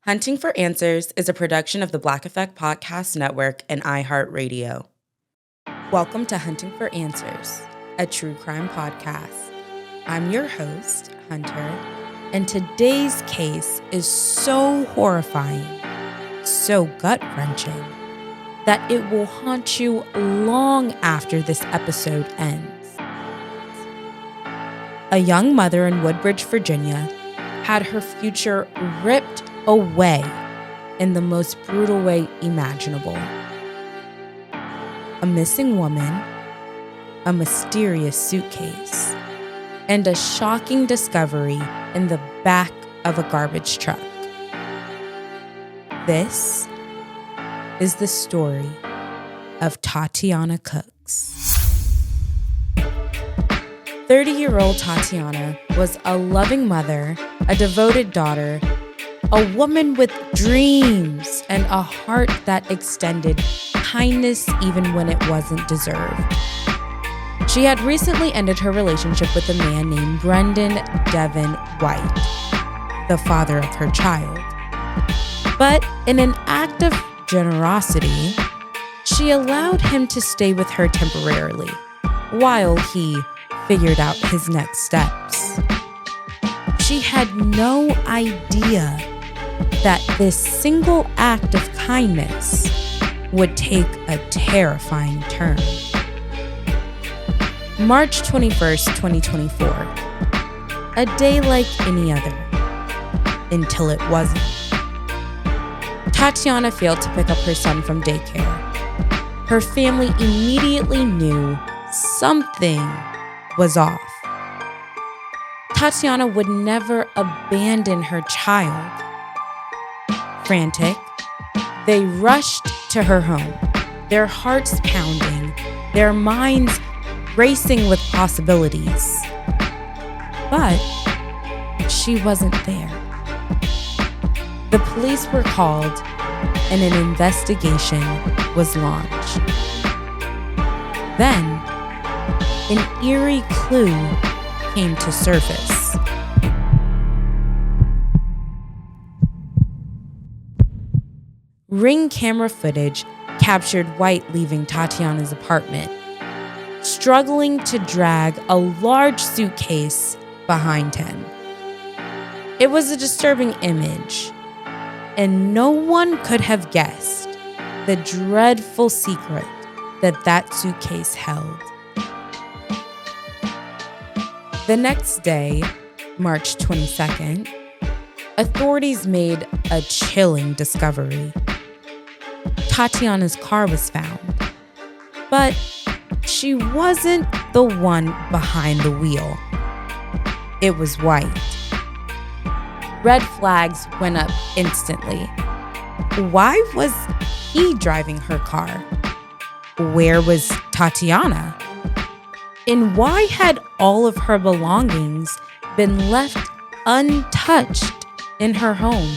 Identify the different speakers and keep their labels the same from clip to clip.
Speaker 1: Hunting for Answers is a production of the Black Effect Podcast Network and iHeartRadio. Welcome to Hunting for Answers, a true crime podcast. I'm your host, Hunter, and today's case is so horrifying, so gut-wrenching, that it will haunt you long after this episode ends. A young mother in Woodbridge, Virginia, had her future ripped away in the most brutal way imaginable. A missing woman, a mysterious suitcase, and a shocking discovery in the back of a garbage truck. This is the story of Taty'ana Cooks. 30-year-old Taty'ana was a loving mother, a devoted daughter, a woman with dreams, and a heart that extended kindness even when it wasn't deserved. She had recently ended her relationship with a man named Brendan Devin White, the father of her child. But in an act of generosity, she allowed him to stay with her temporarily while he figured out his next steps. She had no idea that this single act of kindness would take a terrifying turn. March 21st, 2024. A day like any other, until it wasn't. Taty'ana failed to pick up her son from daycare. Her family immediately knew something was off. Taty'ana would never abandon her child. Frantic, they rushed to her home, their hearts pounding, their minds racing with possibilities. But she wasn't there. The police were called and an investigation was launched. Then, an eerie clue came to surface. Ring camera footage captured White leaving Taty'ana's apartment, struggling to drag a large suitcase behind him. It was a disturbing image, and no one could have guessed the dreadful secret that suitcase held. The next day, March 22nd, authorities made a chilling discovery. Taty'ana's car was found, but she wasn't the one behind the wheel. It was White. Red flags went up instantly. Why was he driving her car? Where was Taty'ana? And why had all of her belongings been left untouched in her home?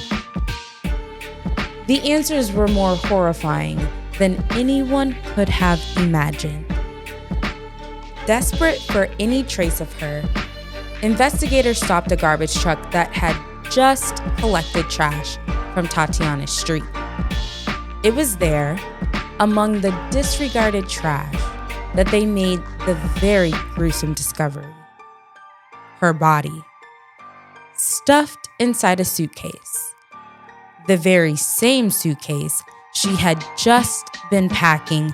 Speaker 1: The answers were more horrifying than anyone could have imagined. Desperate for any trace of her, investigators stopped a garbage truck that had just collected trash from Taty'ana's street. It was there, among the disregarded trash, that they made the very gruesome discovery. Her body, stuffed inside a suitcase. The very same suitcase she had just been packing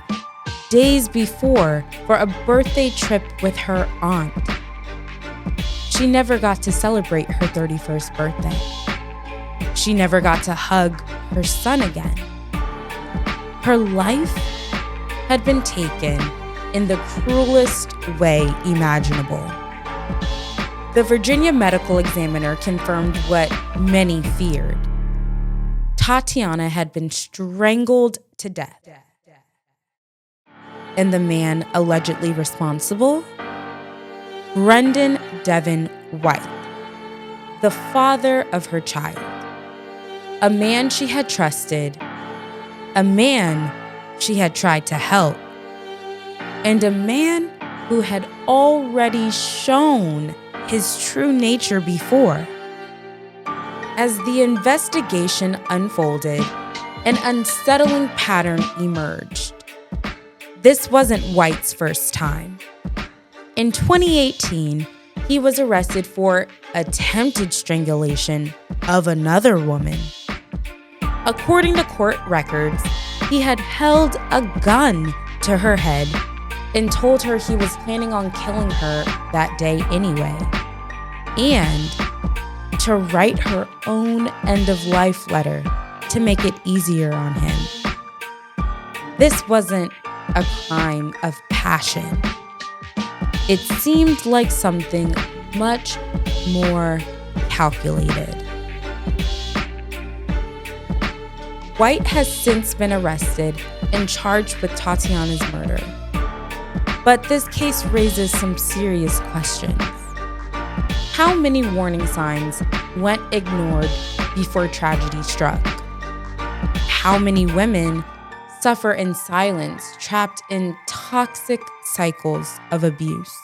Speaker 1: days before for a birthday trip with her aunt. She never got to celebrate her 31st birthday. She never got to hug her son again. Her life had been taken in the cruelest way imaginable. The Virginia medical examiner confirmed what many feared. Taty'ana had been strangled to death. And the man allegedly responsible? Brendan Devin White, the father of her child. A man she had trusted, a man she had tried to help, and a man who had already shown his true nature before. As the investigation unfolded, an unsettling pattern emerged. This wasn't White's first time. In 2018, he was arrested for attempted strangulation of another woman. According to court records, he had held a gun to her head and told her he was planning on killing her that day anyway, and to write her own end-of-life letter to make it easier on him. This wasn't a crime of passion. It seemed like something much more calculated. White has since been arrested and charged with Taty'ana's murder. But this case raises some serious questions. How many warning signs went ignored before tragedy struck? How many women suffer in silence, trapped in toxic cycles of abuse?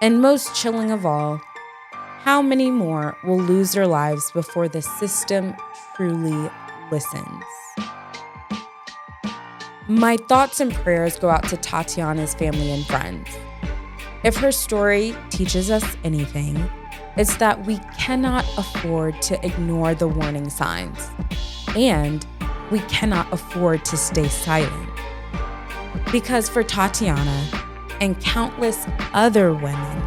Speaker 1: And most chilling of all, how many more will lose their lives before the system truly listens? My thoughts and prayers go out to Taty'ana's family and friends. If her story teaches us anything, it's that we cannot afford to ignore the warning signs, and we cannot afford to stay silent. Because for Taty'ana and countless other women,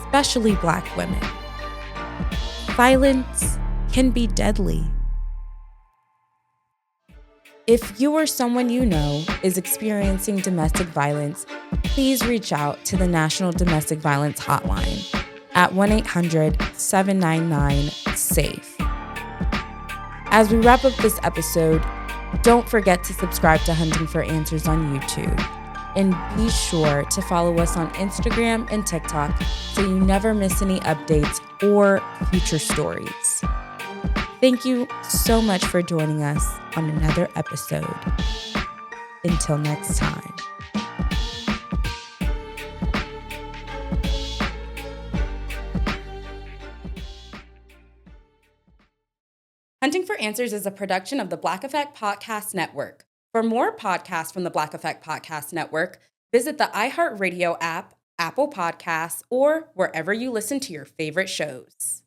Speaker 1: especially Black women, silence can be deadly. If you or someone you know is experiencing domestic violence, please reach out to the National Domestic Violence Hotline at 1-800-799-SAFE. As we wrap up this episode, don't forget to subscribe to Hunting for Answers on YouTube. And be sure to follow us on Instagram and TikTok so you never miss any updates or future stories. Thank you so much for joining us on another episode. Until next time. Hunting for Answers is a production of the Black Effect Podcast Network. For more podcasts from the Black Effect Podcast Network, visit the iHeartRadio app, Apple Podcasts, or wherever you listen to your favorite shows.